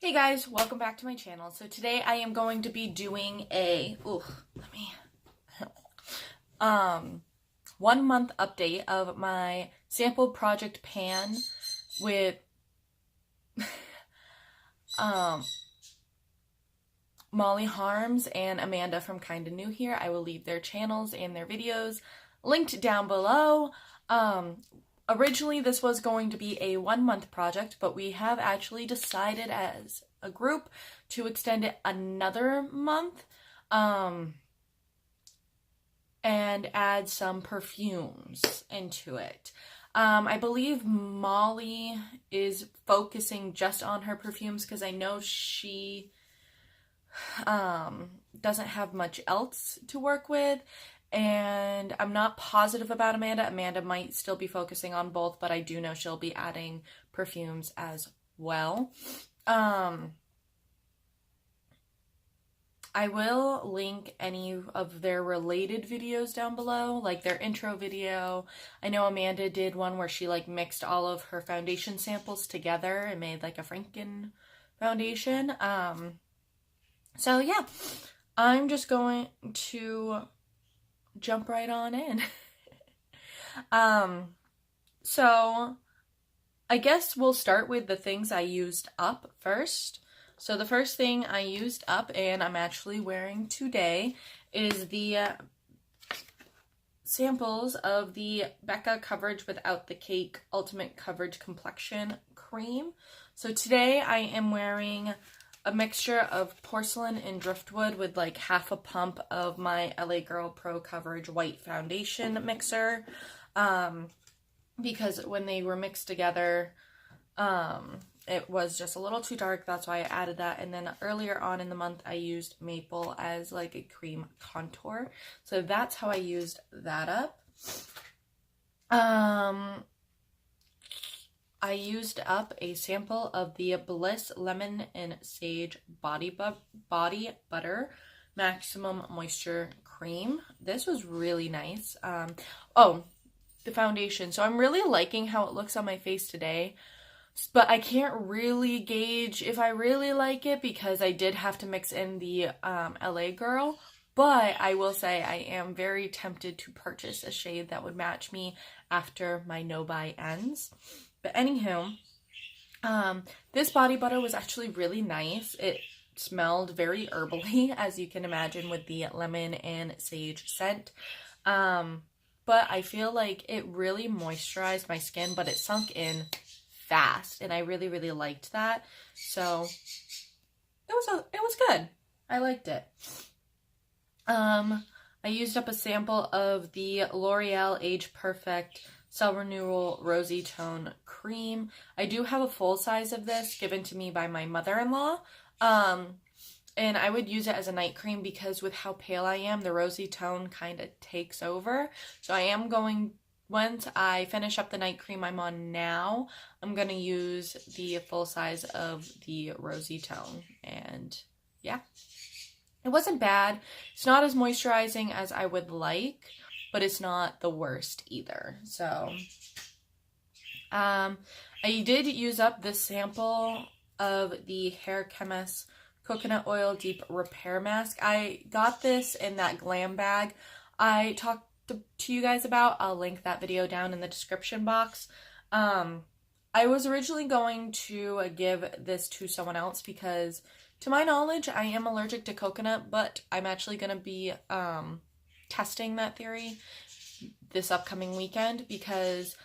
Hey guys, welcome back to my channel. So today I am going to be doing a 1 month update of my sample project pan with Molly Harms and Amanda from Kinda New here. I will leave their channels and their videos linked down below. Originally, this was going to be a 1 month project, but we have actually decided as a group to extend it another month and add some perfumes into it. I believe Molly is focusing just on her perfumes because I know she doesn't have much else to work with. And I'm not positive about Amanda. Amanda might still be focusing on both, but I do know she'll be adding perfumes as well. I will link any of their related videos down below, like their intro video. I know Amanda did one where she like mixed all of her foundation samples together and made like a Franken foundation. So yeah, I'm just going to jump right on in. So I guess we'll start with the things I used up first. So the first thing I used up, and I'm actually wearing today, is the samples of the Becca Coverage Without the Cake Ultimate Coverage Complexion Cream. So today I am wearing a mixture of porcelain and driftwood with like half a pump of my LA Girl Pro Coverage White Foundation mixer. Because when they were mixed together, it was just a little too dark. That's why I added that. And then earlier on in the month, I used maple as like a cream contour. So that's how I used that up. I used up a sample of the Bliss Lemon and Sage Body Butter Maximum Moisture Cream. This was really nice. Oh, the foundation. So I'm really liking how it looks on my face today, but I can't really gauge if I really like it because I did have to mix in the LA Girl. But I will say I am very tempted to purchase a shade that would match me after my no-buy ends. But anywho, this body butter was actually really nice. It smelled very herbally, as you can imagine, with the lemon and sage scent. But I feel like it really moisturized my skin, but it sunk in fast, and I really, really liked that. So it was good. I liked it. I used up a sample of the L'Oreal Age Perfect Cell Renewal Rosy Tone Cream. I do have a full size of this given to me by my mother-in-law. And I would use it as a night cream because with how pale I am, the rosy tone kind of takes over. So I am going, once I finish up the night cream I'm on now, I'm going to use the full size of the rosy tone. And yeah, it wasn't bad. It's not as moisturizing as I would like, but it's not the worst either. So I did use up this sample of the Hair Chemist Coconut Oil Deep Repair Mask. I got this in that Glam bag I talked to you guys about. I'll link that video down in the description box. I was originally going to give this to someone else because, to my knowledge, I am allergic to coconut, but I'm actually going to be testing that theory this upcoming weekend because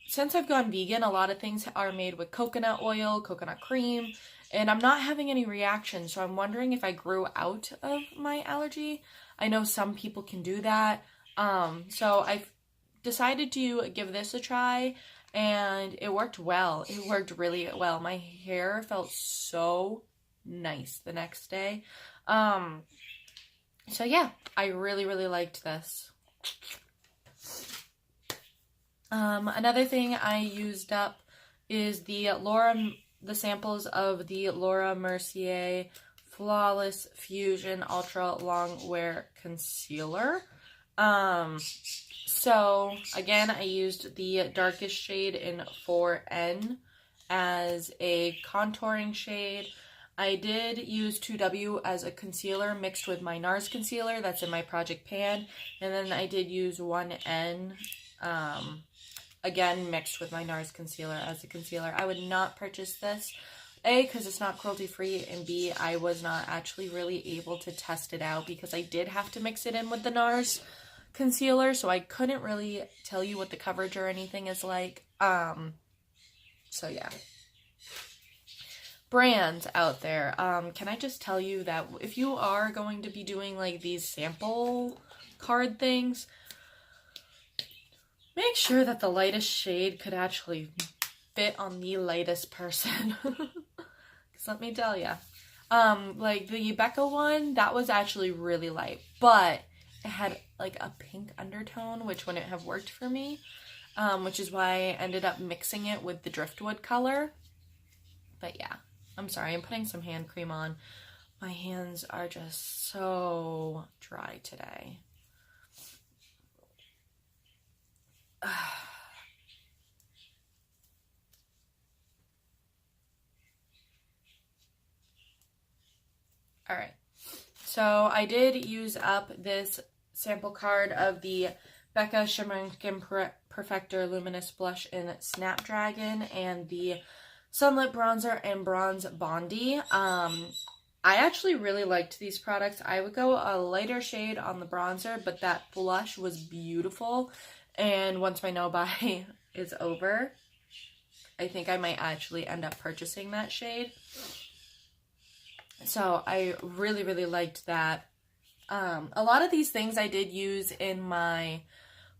since I've gone vegan, a lot of things are made with coconut oil, coconut cream, and I'm not having any reactions, so I'm wondering if I grew out of my allergy. I know some people can do that, so I've decided to give this a try, and it worked well. It worked really well. My hair felt so nice the next day. So yeah, I really, really liked this. Another thing I used up is the samples of the Laura Mercier Flawless Fusion Ultra Long Wear Concealer. So again, I used the darkest shade in 4N as a contouring shade. I did use 2W as a concealer mixed with my NARS concealer that's in my Project Pan. And then I did use 1N, again, mixed with my NARS concealer as a concealer. I would not purchase this, A, because it's not cruelty-free, and B, I was not actually really able to test it out because I did have to mix it in with the NARS concealer, so I couldn't really tell you what the coverage or anything is like. So yeah. Brands out there, can I just tell you that if you are going to be doing like these sample card things, make sure that the lightest shade could actually fit on the lightest person. Because let me tell you, like the Becca one, that was actually really light, but it had like a pink undertone, which wouldn't have worked for me, which is why I ended up mixing it with the Driftwood color. But yeah. I'm sorry, I'm putting some hand cream on. My hands are just so dry today. Alright, so I did use up this sample card of the Becca Shimmer Skin Perfector Luminous Blush in Snapdragon and the Sunlit Bronzer and Bronze Bondi. I actually really liked these products. I would go a lighter shade on the bronzer, but that blush was beautiful. And once my no-buy is over, I think I might actually end up purchasing that shade. So I really, really liked that. A lot of these things I did use in my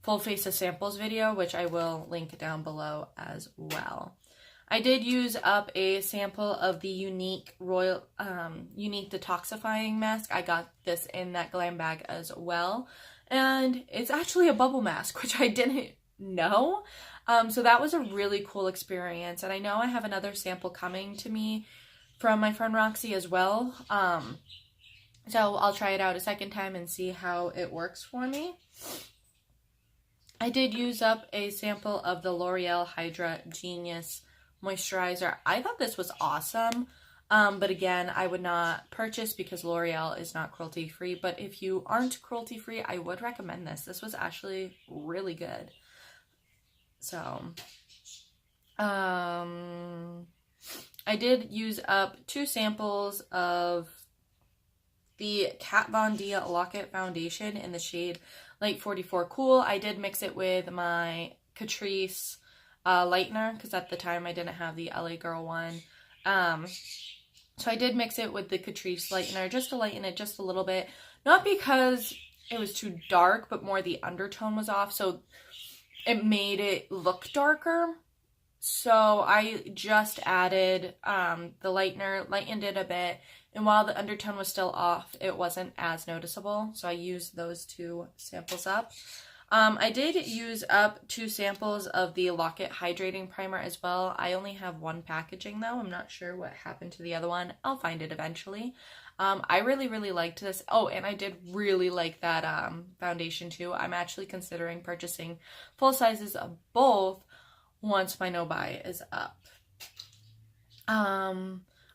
full face of samples video, which I will link down below as well. I did use up a sample of the Unique Detoxifying Mask. I got this in that Glam bag as well. And it's actually a bubble mask, which I didn't know. So that was a really cool experience. And I know I have another sample coming to me from my friend Roxy as well. So I'll try it out a second time and see how it works for me. I did use up a sample of the L'Oreal Hydra Genius moisturizer. I thought this was awesome, but again, I would not purchase because L'Oreal is not cruelty free. But if you aren't cruelty free, I would recommend this. This was actually really good. So I did use up 2 samples of the Kat Von D Lock-It foundation in the shade Light 44 Cool. I did mix it with my Catrice lightener because at the time I didn't have the LA Girl one. So I did mix it with the Catrice lightener just to lighten it just a little bit. Not because it was too dark, but more the undertone was off, so it made it look darker. So I just added the lightener, lightened it a bit, and while the undertone was still off, it wasn't as noticeable. So I used those 2 samples up. I did use up 2 samples of the Lock-It Hydrating Primer as well. I only have 1 packaging though. I'm not sure what happened to the other one. I'll find it eventually. I really, really liked this. Oh, and I did really like that foundation too. I'm actually considering purchasing full sizes of both once my no-buy is up.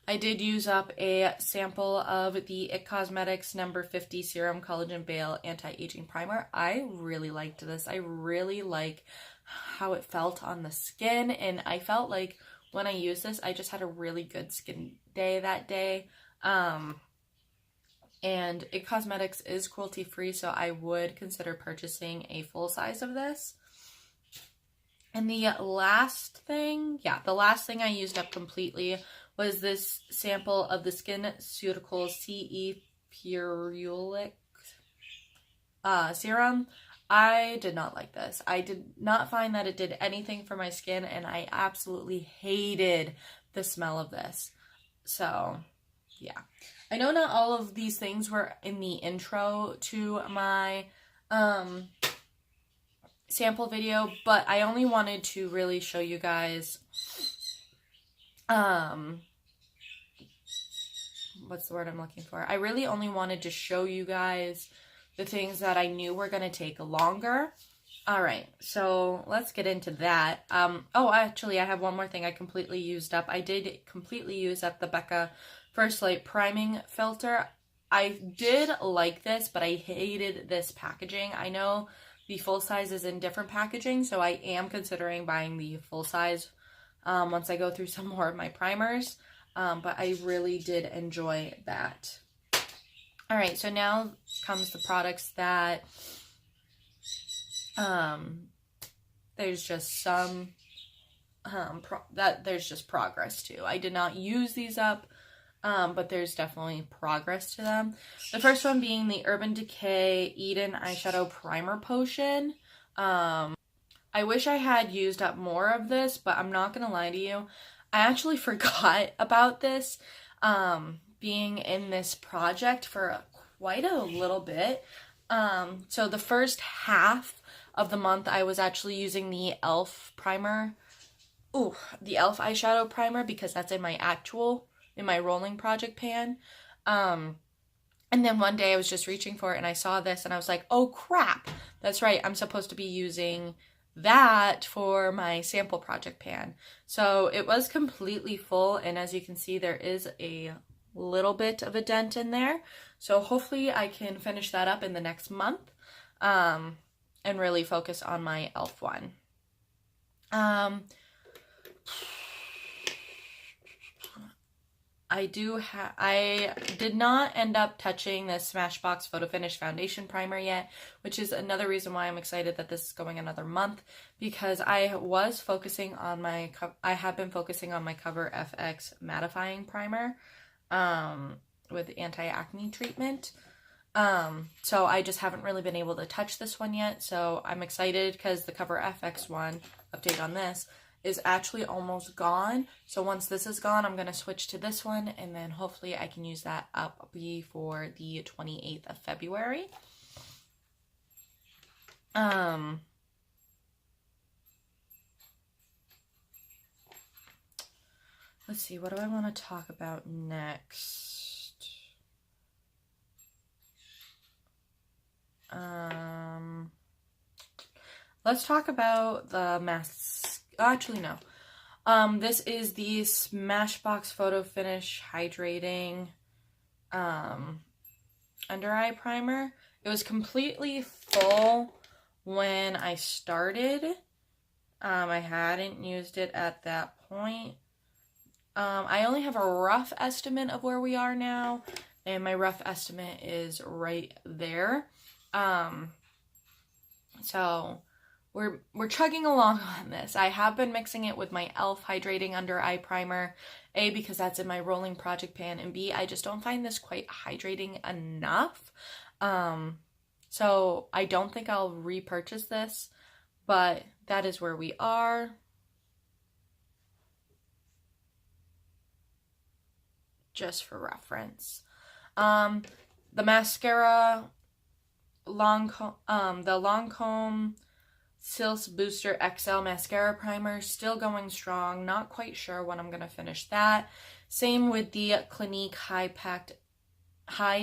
I did use up a sample of the IT Cosmetics number 50 Serum Collagen Veil Anti-Aging Primer. I really liked this. I really like how it felt on the skin, and I felt like when I used this, I just had a really good skin day that day. And IT Cosmetics is cruelty-free, so I would consider purchasing a full size of this. And the last thing I used up completely was this sample of the SkinCeuticals CE Purulic serum. I did not like this. I did not find that it did anything for my skin, and I absolutely hated the smell of this. So, yeah. I know not all of these things were in the intro to my sample video, but I only wanted to really show you guys what's the word I'm looking for? I really only wanted to show you guys the things that I knew were going to take longer. All right, so let's get into that. Oh, actually, I have one more thing I completely used up. I did completely use up the Becca First Light Priming Filter. I did like this, but I hated this packaging. I know the full size is in different packaging, so I am considering buying the full size once I go through some more of my primers. But I really did enjoy that. All right, so now comes the products that there's just some there's just progress to. I did not use these up, but there's definitely progress to them. The first one being the Urban Decay Eden Eyeshadow Primer Potion. I wish I had used up more of this, but I'm not gonna lie to you, I actually forgot about this being in this project for quite a little bit. So the first half of the month I was actually using the e.l.f. primer. Ooh, the e.l.f. eyeshadow primer, because that's in my rolling project pan. And then one day I was just reaching for it and I saw this and I was like, oh crap, that's right, I'm supposed to be using that for my sample project pan. So it was completely full, and as you can see, there is a little bit of a dent in there. So hopefully I can finish that up in the next month, and really focus on my e.l.f. one. I did not end up touching the Smashbox Photo Finish Foundation Primer yet, which is another reason why I'm excited that this is going another month, because I have been focusing on my Cover FX Mattifying Primer with anti-acne treatment. So I just haven't really been able to touch this one yet, so I'm excited because the Cover FX one, update on this, is actually almost gone. So once this is gone, I'm going to switch to this one, and then hopefully I can use that up before the 28th of February. Let's see, what do I want to talk about next? Let's talk about the masks. Actually, no. This is the Smashbox Photo Finish Hydrating Under Eye Primer. It was completely full when I started. I hadn't used it at that point. I only have a rough estimate of where we are now, and my rough estimate is right there. So we're chugging along on this. I have been mixing it with my e.l.f. Hydrating Under Eye Primer, A, because that's in my rolling project pan, and B, I just don't find this quite hydrating enough. So I don't think I'll repurchase this, but that is where we are. Just for reference. The mascara, the Lancome Silks Booster XL Mascara Primer, still going strong. Not quite sure when I'm going to finish that. Same with the Clinique High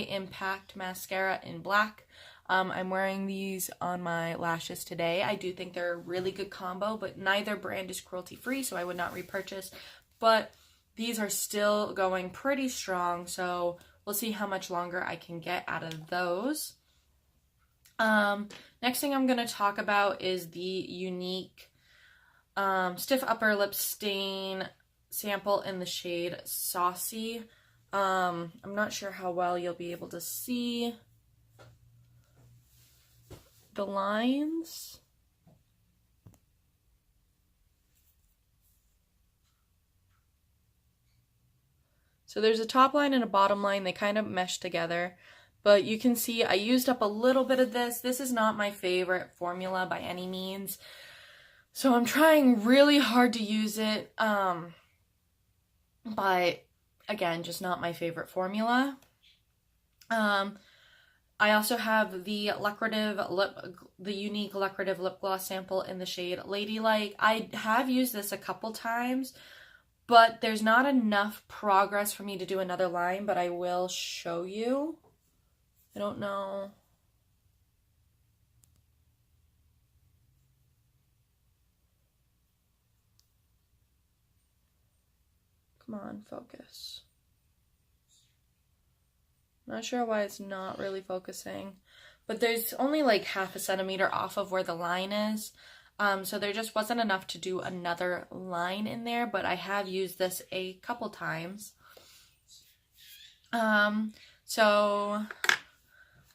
Impact Mascara in black. I'm wearing these on my lashes today. I do think they're a really good combo, but neither brand is cruelty free, so I would not repurchase. But these are still going pretty strong, so we'll see how much longer I can get out of those. Next thing I'm going to talk about is the unique Stiff Upper Lip Stain sample in the shade Saucy. I'm not sure how well you'll be able to see the lines. So there's a top line and a bottom line. They kind of mesh together. But you can see I used up a little bit of this. This is not my favorite formula by any means. So I'm trying really hard to use it. But again, just not my favorite formula. I also have the unique Lucrative Lip Gloss sample in the shade Ladylike. I have used this a couple times, but there's not enough progress for me to do another line, but I will show you. I don't know. Come on, focus. Not sure why it's not really focusing. But there's only like 1/2 centimeter off of where the line is. So there just wasn't enough to do another line in there, but I have used this a couple times. So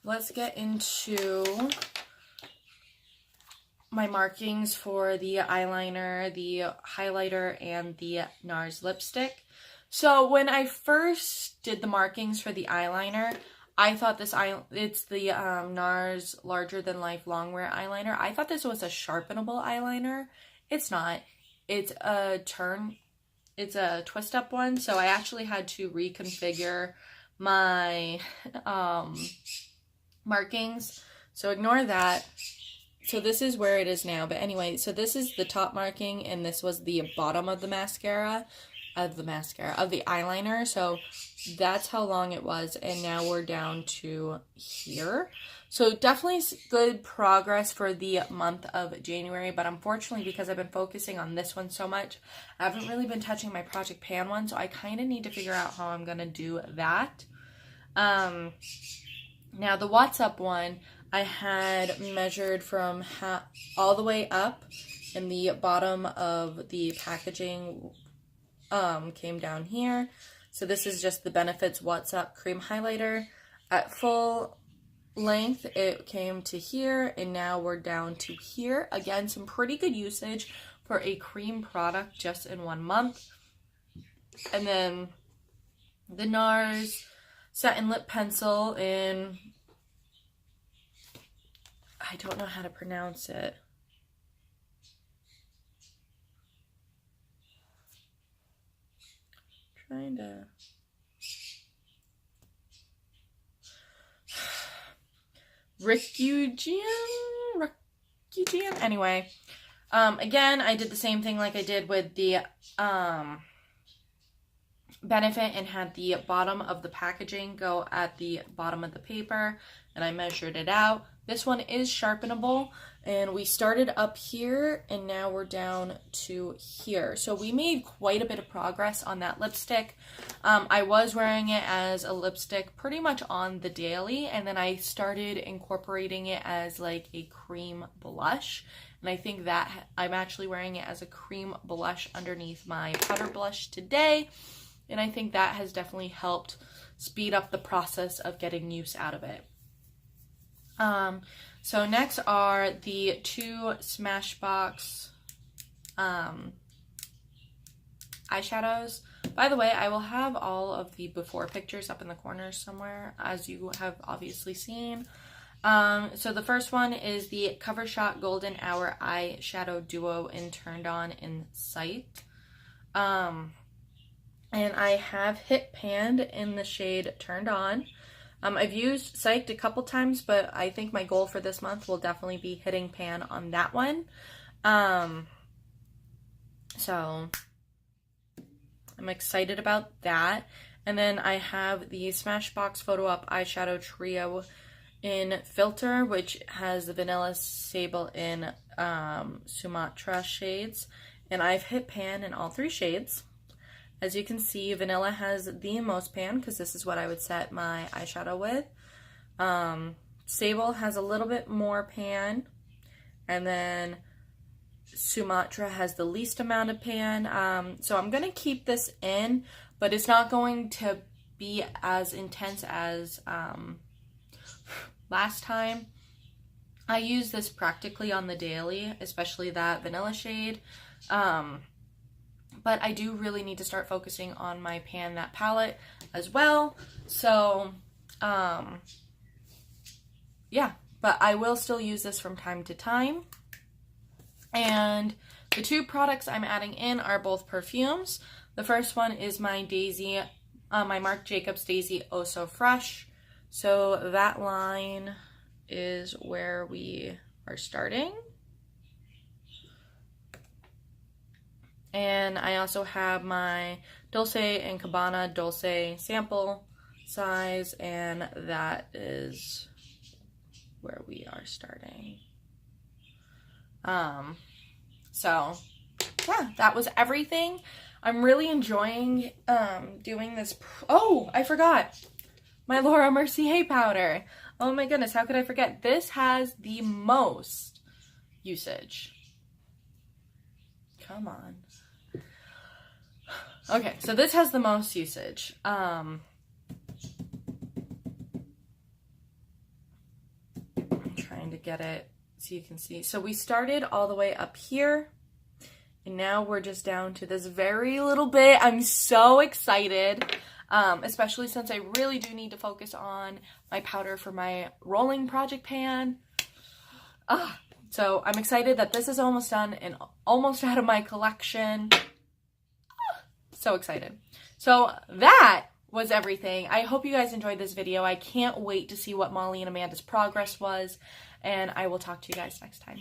let's get into my markings for the eyeliner, the highlighter, and the NARS lipstick. So when I first did the markings for the eyeliner, I thought it's the NARS Larger Than Life Longwear eyeliner. I thought this was a sharpenable eyeliner. It's not. It's a twist up one. So I actually had to reconfigure my markings. So ignore that. So this is where it is now. But anyway, so this is the top marking, and this was the bottom of the eyeliner. So that's how long it was, and now we're down to here. So definitely good progress for the month of January, but unfortunately, because I've been focusing on this one so much, I haven't really been touching my Project Pan one, so I kind of need to figure out how I'm gonna do that. Now the What's Up one, I had measured from all the way up, and the bottom of the packaging came down here. So this is just the Benefits What's Up cream highlighter. At full length, it came to here, and now we're down to here. Again, some pretty good usage for a cream product just in 1 month. And then the NARS Satin Lip Pencil in, I don't know how to pronounce it. Trying to Rikujian. Anyway, again, I did the same thing like I did with the Benefit, and had the bottom of the packaging go at the bottom of the paper, and I measured it out. This one is sharpenable, and we started up here, and now we're down to here. So we made quite a bit of progress on that lipstick. I was wearing it as a lipstick pretty much on the daily, and then I started incorporating it as like a cream blush. And I think that I'm actually wearing it as a cream blush underneath my powder blush today. And I think that has definitely helped speed up the process of getting use out of it. So next are the 2 Smashbox eyeshadows. By the way, I will have all of the before pictures up in the corners somewhere, as you have obviously seen. So the first one is the Cover Shot Golden Hour Eyeshadow Duo in Turned On in Sight. And I have hit panned in the shade Turned On. I've used Psyched a couple times, but I think my goal for this month will definitely be hitting pan on that one. So I'm excited about that. And then I have the Smashbox Photo Up Eyeshadow Trio in Filter, which has the Vanilla Sable in Sumatra shades. And I've hit pan in all 3 shades. As you can see, Vanilla has the most pan, because this is what I would set my eyeshadow with. Sable has a little bit more pan, and then Sumatra has the least amount of pan. So I'm going to keep this in, but it's not going to be as intense as last time. I use this practically on the daily, especially that vanilla shade. But I do really need to start focusing on my Pan That palette as well. So, yeah. But I will still use this from time to time. And the 2 products I'm adding in are both perfumes. The first one is my Daisy, my Marc Jacobs Daisy Oh So Fresh. So that line is where we are starting. And I also have my Dolce & Gabbana Dolce sample size, and that is where we are starting. So yeah, that was everything. I'm really enjoying doing this. Oh, I forgot. my Laura Mercier powder. Oh my goodness, how could I forget? This has the most usage. Come on. Okay, so this has the most usage. I'm trying to get it so you can see. So we started all the way up here, and now we're just down to this very little bit. I'm so excited, especially since I really do need to focus on my powder for my rolling project pan. So I'm excited that this is almost done and almost out of my collection. So excited. So that was everything. I hope you guys enjoyed this video. I can't wait to see what Molly and Amanda's progress was, and I will talk to you guys next time.